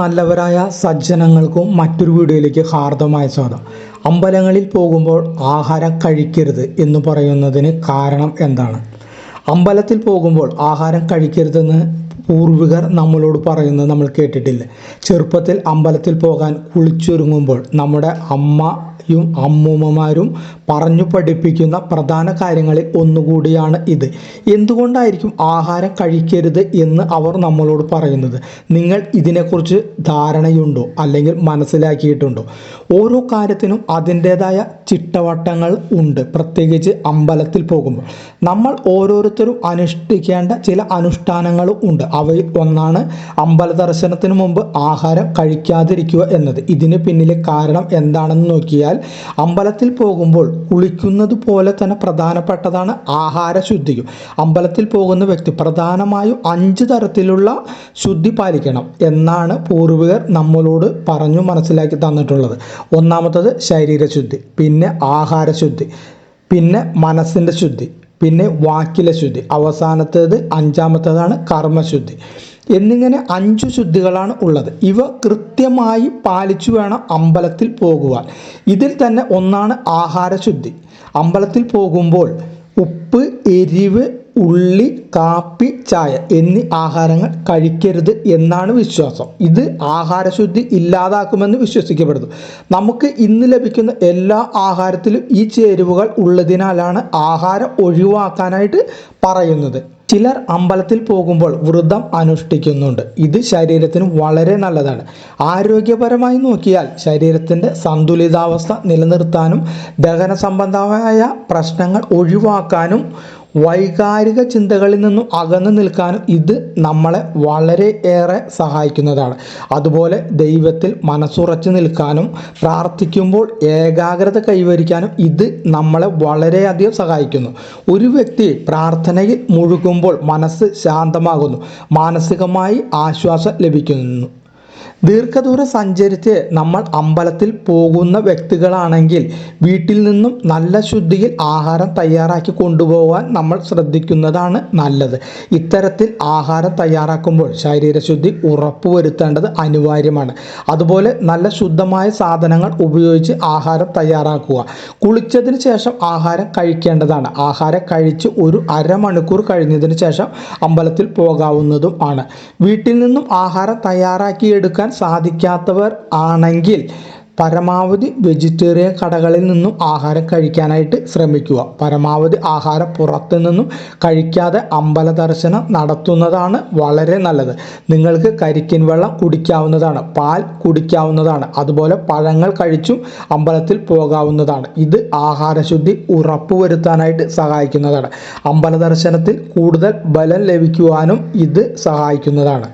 നല്ലവരായ സജ്ജനങ്ങൾക്കും മറ്റൊരു വീഡിയോയിലേക്ക് ഹാർദമായ സ്വാഗതം. അമ്പലങ്ങളിൽ പോകുമ്പോൾ ആഹാരം കഴിക്കരുത് എന്ന് പറയുന്നതിന് കാരണം എന്താണ്? അമ്പലത്തിൽ പോകുമ്പോൾ ആഹാരം കഴിക്കരുതെന്ന് പൂർവികർ നമ്മളോട് പറയുന്നത് നമ്മൾ കേട്ടിട്ടില്ല. ചെറുപ്പത്തിൽ അമ്പലത്തിൽ പോകാൻ കുളിച്ചൊരുങ്ങുമ്പോൾ നമ്മുടെ അമ്മയും അമ്മൂമ്മമാരും പറഞ്ഞു പഠിപ്പിക്കുന്ന പ്രധാന കാര്യങ്ങളിൽ ഒന്നുകൂടിയാണ് ഇത്. എന്തുകൊണ്ടായിരിക്കും ആഹാരം കഴിക്കരുത് എന്ന് അവർ നമ്മളോട് പറയുന്നത്? നിങ്ങൾ ഇതിനെക്കുറിച്ച് ധാരണയുണ്ടോ അല്ലെങ്കിൽ മനസ്സിലാക്കിയിട്ടുണ്ടോ? ഓരോ കാര്യത്തിനും അതിൻ്റേതായ ചിട്ടവട്ടങ്ങൾ ഉണ്ട്. പ്രത്യേകിച്ച് അമ്പലത്തിൽ പോകുമ്പോൾ നമ്മൾ ഓരോരുത്തരും അനുഷ്ഠിക്കേണ്ട ചില അനുഷ്ഠാനങ്ങളും ഉണ്ട്. അവയിൽ ഒന്നാണ് അമ്പല ദർശനത്തിന് മുമ്പ് ആഹാരം കഴിക്കാതിരിക്കുക എന്നത്. ഇതിന് പിന്നിലെ കാരണം എന്താണെന്ന് നോക്കിയാൽ, അമ്പലത്തിൽ പോകുമ്പോൾ കുളിക്കുന്നത് പോലെ തന്നെ പ്രധാനപ്പെട്ടതാണ് ആഹാര ശുദ്ധിയും. അമ്പലത്തിൽ പോകുന്ന വ്യക്തി പ്രധാനമായും 5 തരത്തിലുള്ള ശുദ്ധി പാലിക്കണം എന്നാണ് പൂർവികർ നമ്മളോട് പറഞ്ഞു മനസ്സിലാക്കി തന്നിട്ടുള്ളത്. ഒന്നാമത്തത് ശരീരശുദ്ധി, പിന്നെ ആഹാരശുദ്ധി, പിന്നെ മനസ്സിൻ്റെ ശുദ്ധി, പിന്നെ വാക്കിലെ ശുദ്ധി, അവസാനത്തേത് 5-ാമത്തേതാണ് കർമ്മശുദ്ധി എന്നിങ്ങനെ 5 ശുദ്ധികളാണ് ഉള്ളത്. ഇവ കൃത്യമായി പാലിച്ചു വേണം അമ്പലത്തിൽ പോകുവാൻ. ഇതിൽ തന്നെ ഒന്നാണ് ആഹാരശുദ്ധി. അമ്പലത്തിൽ പോകുമ്പോൾ ഉപ്പ്, എരിവ്, ഉള്ളി, കാപ്പി, ചായ എന്നീ ആഹാരങ്ങൾ കഴിക്കരുത് എന്നാണ് വിശ്വാസം. ഇത് ആഹാരശുദ്ധി ഇല്ലാതാക്കുമെന്ന് വിശ്വസിക്കപ്പെടുന്നു. നമുക്ക് ഇന്ന് ലഭിക്കുന്ന എല്ലാ ആഹാരത്തിലും ഈ ചേരുവകൾ ഉള്ളതിനാലാണ് ആഹാരം ഒഴിവാക്കാനായിട്ട് പറയുന്നത്. ചിലർ അമ്പലത്തിൽ പോകുമ്പോൾ വ്രതം അനുഷ്ഠിക്കുന്നുണ്ട്. ഇത് ശരീരത്തിന് വളരെ നല്ലതാണ്. ആരോഗ്യപരമായി നോക്കിയാൽ ശരീരത്തിൻ്റെ സന്തുലിതാവസ്ഥ നിലനിർത്താനും ദഹന സംബന്ധമായ പ്രശ്നങ്ങൾ ഒഴിവാക്കാനും വൈകാരിക ചിന്തകളിൽ നിന്നും അകന്നു നിൽക്കാനും ഇത് നമ്മളെ വളരെയേറെ സഹായിക്കുന്നതാണ്. അതുപോലെ ദൈവത്തിൽ മനസ്സുറച്ചു നിൽക്കാനും പ്രാർത്ഥിക്കുമ്പോൾ ഏകാഗ്രത കൈവരിക്കാനും ഇത് നമ്മളെ വളരെയധികം സഹായിക്കുന്നു. ഒരു വ്യക്തി പ്രാർത്ഥനയിൽ മുഴുകുമ്പോൾ മനസ്സ് ശാന്തമാകുന്നു, മാനസികമായി ആശ്വാസം ലഭിക്കുന്നു. ദീർഘദൂരം സഞ്ചരിച്ച് നമ്മൾ അമ്പലത്തിൽ പോകുന്ന വ്യക്തികളാണെങ്കിൽ വീട്ടിൽ നിന്നും നല്ല ശുദ്ധിയിൽ ആഹാരം തയ്യാറാക്കി കൊണ്ടുപോകാൻ നമ്മൾ ശ്രദ്ധിക്കുന്നതാണ് നല്ലത്. ഇത്തരത്തിൽ ആഹാരം തയ്യാറാക്കുമ്പോൾ ശരീരശുദ്ധി ഉറപ്പുവരുത്തേണ്ടത് അനിവാര്യമാണ്. അതുപോലെ നല്ല ശുദ്ധമായ സാധനങ്ങൾ ഉപയോഗിച്ച് ആഹാരം തയ്യാറാക്കുക. കുളിച്ചതിന് ശേഷം ആഹാരം കഴിക്കേണ്ടതാണ്. ആഹാരം കഴിച്ച് ഒരു അരമണിക്കൂർ കഴിഞ്ഞതിന് ശേഷം അമ്പലത്തിൽ പോകാവുന്നതും ആണ്. വീട്ടിൽ നിന്നും ആഹാരം തയ്യാറാക്കിയെടുക്കാൻ സാധിക്കാത്തവർ ആണെങ്കിൽ പരമാവധി വെജിറ്റേറിയൻ കടകളിൽ നിന്നും ആഹാരം കഴിക്കാനായിട്ട് ശ്രമിക്കുക. പരമാവധി ആഹാരം പുറത്തു നിന്നും കഴിക്കാതെ അമ്പല ദർശനം നടത്തുന്നതാണ് വളരെ നല്ലത്. നിങ്ങൾക്ക് കരിക്കിൻ വെള്ളം കുടിക്കാവുന്നതാണ്, പാൽ കുടിക്കാവുന്നതാണ്, അതുപോലെ പഴങ്ങൾ കഴിച്ചും അമ്പലത്തിൽ പോകാവുന്നതാണ്. ഇത് ആഹാരശുദ്ധി ഉറപ്പുവരുത്താനായിട്ട് സഹായിക്കുന്നതാണ്. അമ്പല ദർശനത്തിൽ കൂടുതൽ ബലം ലഭിക്കുവാനും ഇത് സഹായിക്കുന്നതാണ്.